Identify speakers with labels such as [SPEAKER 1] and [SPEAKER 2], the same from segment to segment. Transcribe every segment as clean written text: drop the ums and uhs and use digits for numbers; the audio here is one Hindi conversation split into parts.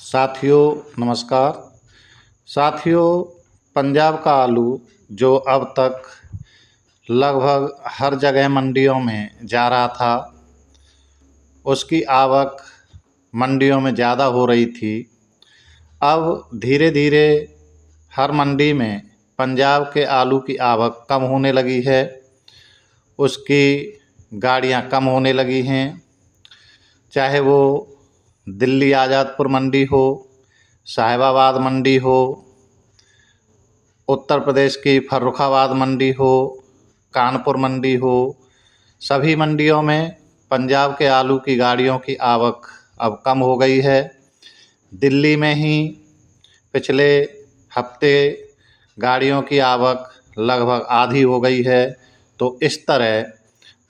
[SPEAKER 1] साथियों नमस्कार। साथियों, पंजाब का आलू जो अब तक लगभग हर जगह मंडियों में जा रहा था, उसकी आवक मंडियों में ज़्यादा हो रही थी। अब धीरे धीरे हर मंडी में पंजाब के आलू की आवक कम होने लगी है, उसकी गाड़ियां कम होने लगी हैं। चाहे वो दिल्ली आज़ादपुर मंडी हो, साहिबाबाद मंडी हो, उत्तर प्रदेश की फर्रुखाबाद मंडी हो, कानपुर मंडी हो, सभी मंडियों में पंजाब के आलू की गाड़ियों की आवक अब कम हो गई है। दिल्ली में ही पिछले हफ्ते गाड़ियों की आवक लगभग आधी हो गई है। तो इस तरह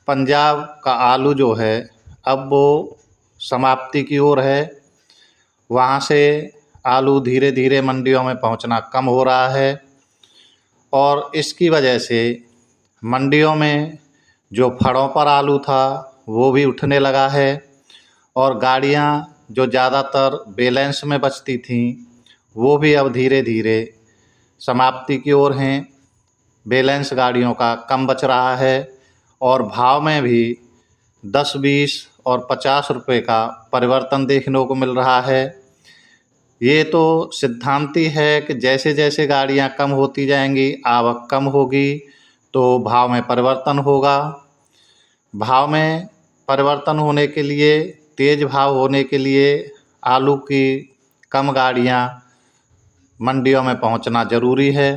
[SPEAKER 1] पंजाब का आलू जो है अब वो समाप्ति की ओर है। वहाँ से आलू धीरे धीरे मंडियों में पहुँचना कम हो रहा है और इसकी वजह से मंडियों में जो फड़ों पर आलू था वो भी उठने लगा है और गाड़ियाँ जो ज़्यादातर बैलेंस में बचती थीं वो भी अब धीरे धीरे समाप्ति की ओर हैं। बैलेंस गाड़ियों का कम बच रहा है और भाव में भी 10, 20 और 50 रुपये का परिवर्तन देखने को मिल रहा है। ये तो सिद्धांती है कि जैसे जैसे गाड़ियां कम होती जाएंगी, आवक कम होगी तो भाव में परिवर्तन होगा। भाव में परिवर्तन होने के लिए, तेज़ भाव होने के लिए आलू की कम गाड़ियां मंडियों में पहुंचना ज़रूरी है।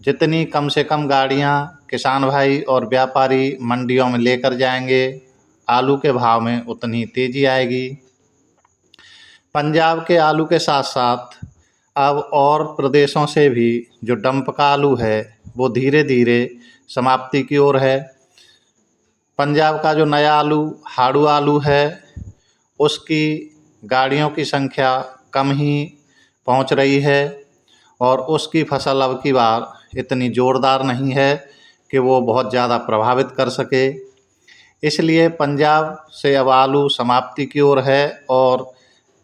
[SPEAKER 1] जितनी कम से कम गाड़ियां किसान भाई और व्यापारी मंडियों में लेकर जाएंगे, आलू के भाव में उतनी तेज़ी आएगी। पंजाब के आलू के साथ साथ अब और प्रदेशों से भी जो डंप का आलू है वो धीरे धीरे समाप्ति की ओर है। पंजाब का जो नया आलू हाड़ू आलू है, उसकी गाड़ियों की संख्या कम ही पहुंच रही है और उसकी फसल अब की बार इतनी ज़ोरदार नहीं है कि वो बहुत ज़्यादा प्रभावित कर सके। इसलिए पंजाब से अब आलू समाप्ति की ओर है और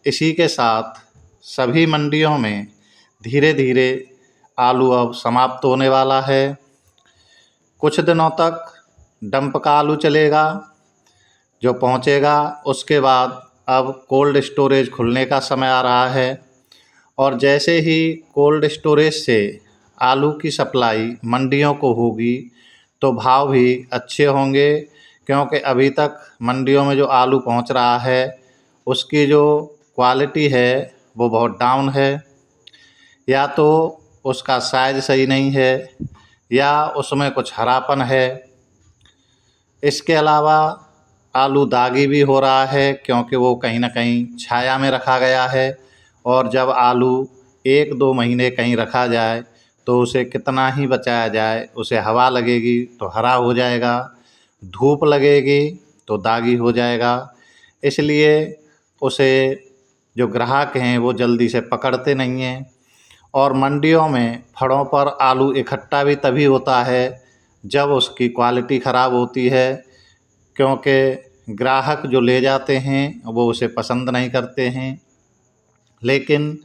[SPEAKER 1] इसी के साथ सभी मंडियों में धीरे धीरे आलू अब समाप्त होने वाला है। कुछ दिनों तक डंप का आलू चलेगा जो पहुंचेगा, उसके बाद अब कोल्ड स्टोरेज खुलने का समय आ रहा है और जैसे ही कोल्ड स्टोरेज से आलू की सप्लाई मंडियों को होगी तो भाव भी अच्छे होंगे, क्योंकि अभी तक मंडियों में जो आलू पहुंच रहा है उसकी जो क्वालिटी है वो बहुत डाउन है। या तो उसका साइज़ सही नहीं है या उसमें कुछ हरापन है। इसके अलावा आलू दागी भी हो रहा है, क्योंकि वो कहीं ना कहीं छाया में रखा गया है और जब आलू 1-2 महीने कहीं रखा जाए तो उसे कितना ही बचाया जाए, उसे हवा लगेगी तो हरा हो जाएगा, धूप लगेगी तो दागी हो जाएगा। इसलिए उसे जो ग्राहक हैं वो जल्दी से पकड़ते नहीं हैं और मंडियों में फड़ों पर आलू इकट्ठा भी तभी होता है जब उसकी क्वालिटी ख़राब होती है, क्योंकि ग्राहक जो ले जाते हैं वो उसे पसंद नहीं करते हैं। लेकिन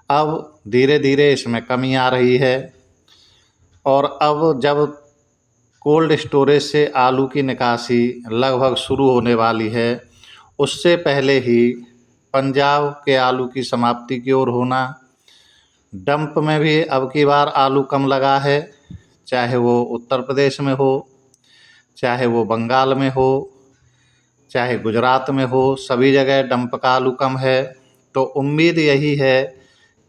[SPEAKER 1] अब धीरे धीरे इसमें कमी आ रही है और अब जब कोल्ड स्टोरेज से आलू की निकासी लगभग शुरू होने वाली है, उससे पहले ही पंजाब के आलू की समाप्ति की ओर होना। डंप में भी अब की बार आलू कम लगा है, चाहे वो उत्तर प्रदेश में हो, चाहे वो बंगाल में हो, चाहे गुजरात में हो, सभी जगह डंप का आलू कम है। तो उम्मीद यही है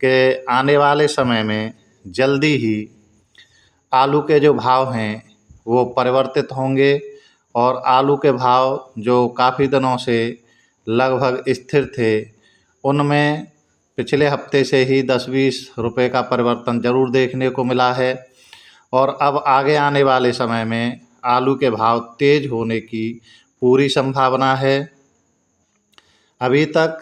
[SPEAKER 1] कि आने वाले समय में जल्दी ही आलू के जो भाव हैं वो परिवर्तित होंगे और आलू के भाव जो काफ़ी दिनों से लगभग स्थिर थे, उनमें पिछले हफ्ते से ही 10-20 रुपये का परिवर्तन ज़रूर देखने को मिला है और अब आगे आने वाले समय में आलू के भाव तेज़ होने की पूरी संभावना है। अभी तक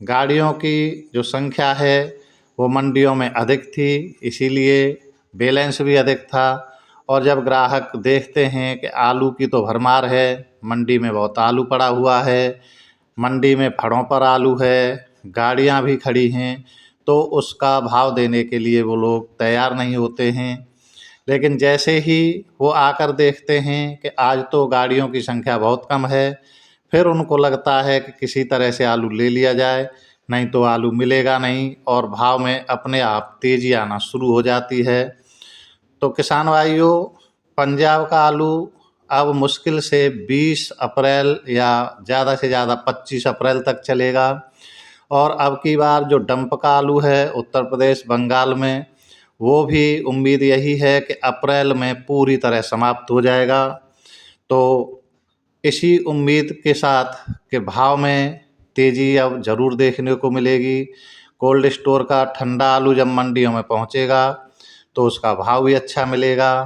[SPEAKER 1] गाड़ियों की जो संख्या है वो मंडियों में अधिक थी, इसीलिए बैलेंस भी अधिक था और जब ग्राहक देखते हैं कि आलू की तो भरमार है, मंडी में बहुत आलू पड़ा हुआ है, मंडी में फड़ों पर आलू है, गाड़ियां भी खड़ी हैं, तो उसका भाव देने के लिए वो लोग तैयार नहीं होते हैं। लेकिन जैसे ही वो आकर देखते हैं कि आज तो गाड़ियों की संख्या बहुत कम है, फिर उनको लगता है कि किसी तरह से आलू ले लिया जाए, नहीं तो आलू मिलेगा नहीं, और भाव में अपने आप तेज़ी आना शुरू हो जाती है। तो किसान भाइयों, पंजाब का आलू अब मुश्किल से 20 अप्रैल या ज़्यादा से ज़्यादा 25 अप्रैल तक चलेगा। और अब की बार जो डंप का आलू है उत्तर प्रदेश बंगाल में, वो भी उम्मीद यही है कि अप्रैल में पूरी तरह समाप्त हो जाएगा। तो इसी उम्मीद के साथ कि भाव में तेज़ी अब ज़रूर देखने को मिलेगी। कोल्ड स्टोर का ठंडा आलू जब मंडियों में पहुंचेगा तो उसका भाव भी अच्छा मिलेगा।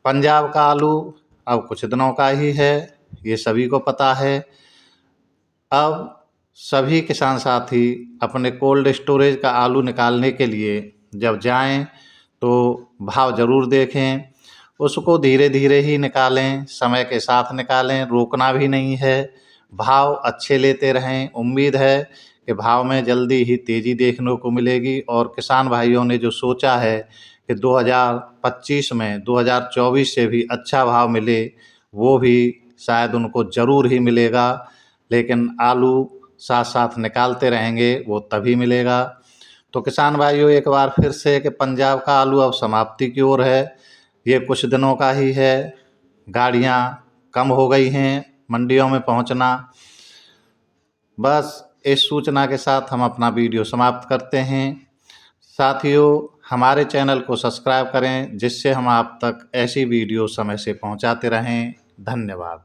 [SPEAKER 1] पंजाब का आलू अब कुछ दिनों का ही है, ये सभी को पता है। अब सभी किसान साथी अपने कोल्ड स्टोरेज का आलू निकालने के लिए जब जाएं तो भाव ज़रूर देखें, उसको धीरे धीरे ही निकालें, समय के साथ निकालें, रोकना भी नहीं है। भाव अच्छे लेते रहें। उम्मीद है कि भाव में जल्दी ही तेज़ी देखने को मिलेगी, और किसान भाइयों ने जो सोचा है कि 2025 में 2024 से भी अच्छा भाव मिले, वो भी शायद उनको ज़रूर ही मिलेगा। लेकिन आलू साथ साथ निकालते रहेंगे, वो तभी मिलेगा। तो किसान भाइयों, एक बार फिर से कि पंजाब का आलू अब समाप्ति की ओर है, ये कुछ दिनों का ही है। गाड़ियाँ कम हो गई हैं मंडियों में पहुंचना। बस इस सूचना के साथ हम अपना वीडियो समाप्त करते हैं। साथियों, हमारे चैनल को सब्सक्राइब करें, जिससे हम आप तक ऐसी वीडियो समय से पहुंचाते रहें। धन्यवाद।